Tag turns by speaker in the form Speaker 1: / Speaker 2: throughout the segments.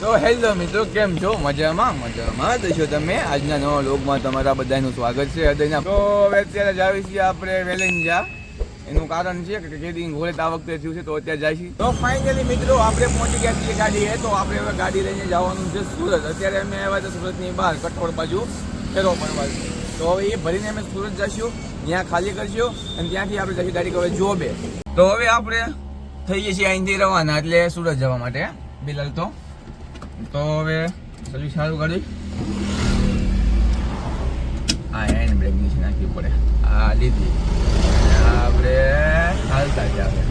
Speaker 1: તો હેલો મિત્રો, કેમ છો? મજામાં તો છો તમે? આજના નવા વ્લોગમાં તમારા બધાનું સ્વાગત છે હૃદયના. તો હવે અત્યારે જાવી છીએ આપણે વેલેન્જા. એનું કારણ છે કે કેદી ઘોડે આ વખતે થયું છે તો અત્યારે જાય છે. તો ફાઇનલી મિત્રો આપણે પહોંચી ગયા છીએ ગાડી તો આપણે હવે ગાડી લઈને જવાનું છે સુરત. અત્યારે અમે આવ્યા હતા સુરતની બહાર કઠોળ બાજુ ફેરો પડવા. તો હવે એ ભરીને અમે સુરત જઈશું, ત્યાં ખાલી કરશું અને ત્યાંથી આપણે જઈશું ગાડી હવે જોબે. તો હવે આપણે થઈ છીએ અહીંથી રવાના એટલે સુરત જવા માટે બિલાલ. તો હવે સર્વિસ સારું કરી આ હેન્ડ બ્રેક નીચે નાખવી પડે. આ લીધી આપણે હાલતા જ આવે.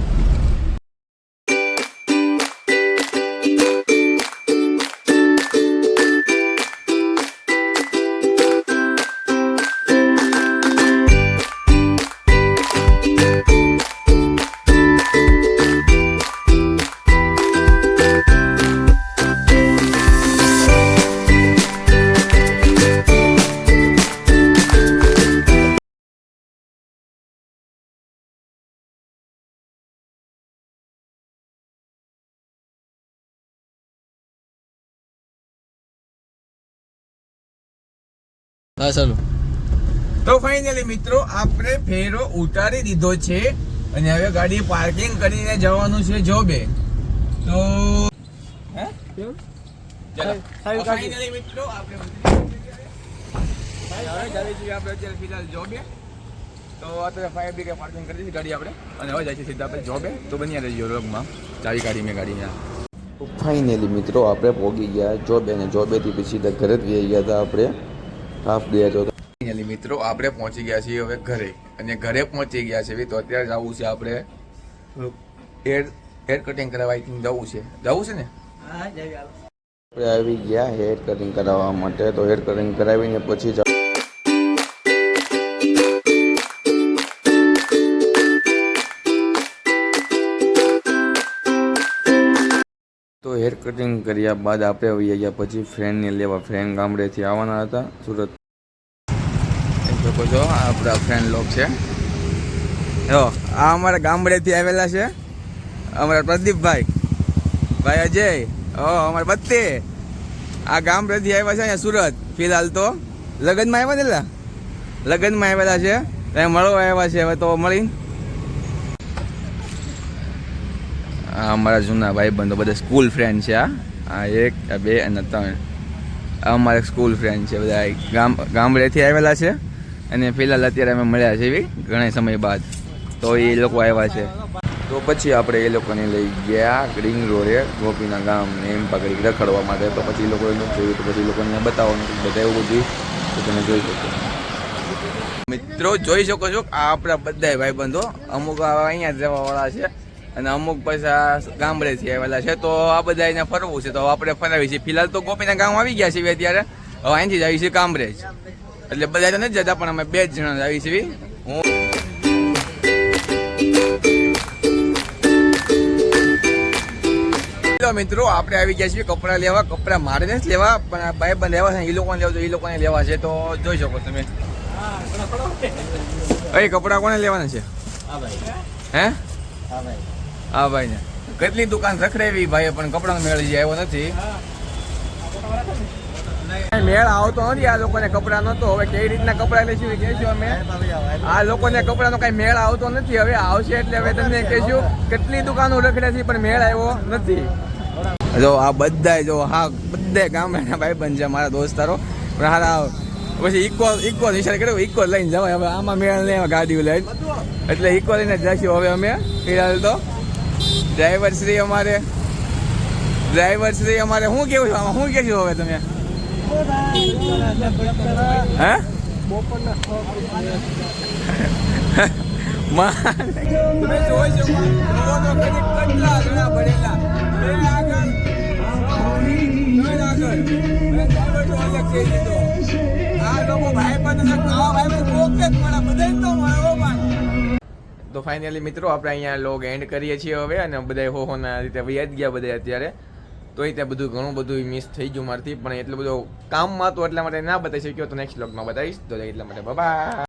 Speaker 1: તો ફાઇનલી મિત્રો આપણે ફેરો ઉતારી દીધો છે અને હવે ગાડી પાર્કિંગ કરીને જવાનું છે જોબે. તો ફાઇનલી મિત્રો આપણે અત્યારે ફિલહાલ જોબે. તો અત્યારે 5 બ્રિગેડ પાર્કિંગ કરી દીધી ગાડી આપણે અને હવે જાય છે સીધા આપણે જોબે. તો બન્યા રહીજો વ્લોગમાં. ચાવી કાઢી મેં ગાડી.
Speaker 2: ફાઇનલી મિત્રો આપણે પહોંચી ગયા જોબે અને જોબેથી પછી સીધા ઘરે જ ગયા હતા. આપણે હાફ ડે હતો.
Speaker 1: ફાઇનલી મિત્રો આપણે પહોંચી ગયા છીએ હવે ઘરે અને ઘરે પહોંચી ગયા છે તો અત્યારે જવું છે આપણે હેર કટિંગ કરાવવા. જવું છે ને?
Speaker 2: આપણે આવી ગયા હેર કટિંગ કરાવવા માટે. તો હેર કટિંગ કરાવીને પછી તો હેર કટિંગ કર્યા બાદ આપણે આવી ગયા પછી ફ્રેન્ડને લેવા. ફ્રેન્ડ ગામડેથી આવવાના હતા સુરત.
Speaker 1: શકો છો આપણા ફ્રેન્ડ લોક છે. આ અમારા ગામડેથી આવેલા છે અમારા પ્રદીપભાઈ, ભાઈ અજય, અમારા બત્તે. આ ગામડેથી આવ્યા છે અહીંયા સુરત. ફિલહાલ તો લગ્નમાં આવ્યા ને, લગ્નમાં આવેલા છે ત્યાં મળવા આવ્યા છે. હવે તો મળીને અમારા જૂના ભાઈબંધો બધા સ્કૂલ ફ્રેન્ડ છે. આ 1 2 અને 3 અમારા સ્કૂલ ફ્રેન્ડ છે બધા. ગામડેથી આવેલા છે અને ફિલહાલ અત્યારે અમે મળ્યા છે ઘણા સમય બાદ. તો એ લોકો આવ્યા છે. તો પછી આપણે એ લોકોને લઈ ગયા રિંગ રોડે ગોપીના ગામ ને એમ પકડી રખડવા માટે. તો પછી એ લોકોએ જોયું તો પછી એ લોકોને બતાવવાનું બધા એવું બધું તો તમે જોઈ શકો મિત્રો. જોઈ શકો છો આ આપણા બધા ભાઈબંધો. અમુક અહીંયા જ રહેવાવાળા છે અને અમુક પછી ગામડેથી આવેલા છે. તો આ બધા એને ફરવું છે તો આપણે ફરાવી છીએ. ફિલહાલ તો ગોપીના ગામ આવી ગયા છીએ અત્યારે. હવે અહીંથી જ આવી છીએ કામરેજ. એટલે બધા તો નથી જતા પણ અમે 2 જ જણા આવી છીએ. મિત્રો આપણે આવી ગયા છીએ કપડાં લેવા. કપડાં મારે નથી લેવા પણ ભાઈબંધ લેવા છે. એ લોકોને લેવા એ લોકોને લેવા છે. તો જોઈ શકો તમે. એ કપડાં કોને લેવાના છે? હે? હા ભાઈ ને કેટલી દુકાન રખડાવી ભાઈ પણ કપડાનો મેળ આવ્યો નથી. મેળ આવતો નથી આ લોકોને કપડા નતો. હવે કેવી રીતના કપડા લઈશું એ કહેશું અમે. આ લોકોને કપડાનો કઈ મેળ આવતો નથી. હવે આવશે એટલે હવે તમને કહેશું કેટલી દુકાનો રખડે છે પણ મેળ આવ્યો નથી. જો આ બધા જો હા બધા ગામડાના ભાઈબંધ છે મારા દોસ્તારો. પણ હારા પછી ઇક્કો વિચાર કર્યો ઇક્કો લઈને જવાય. હવે આમાં મેળ નહીં ગાડીઓ લઈને એટલે ઇક્કો લઈને જઈશું હવે અમે. ફિલહાલ તો ડ્રાઈવર શ્રી અમારે શું કેવું છે આમાં? શું કહેશું હવે તમે? હે તમે જોઈ શકો કેટલા ઘણા ભરેલા તો ફાઇનલી મિત્રો આપણે અહીંયા લોગ એન્ડ કરીએ છીએ હવે અને બધા હોના રીતે વ્યાજ ગયા બધા અત્યારે. તો એ ત્યાં બધું ઘણું બધું મિસ થઈ ગયું મારથી પણ એટલું બધું કામમાં હતું એટલા માટે ના બતાવી શક્યો. તો નેક્સ્ટ વ્લોગમાં બતાવીશ. તો એટલા માટે બાય.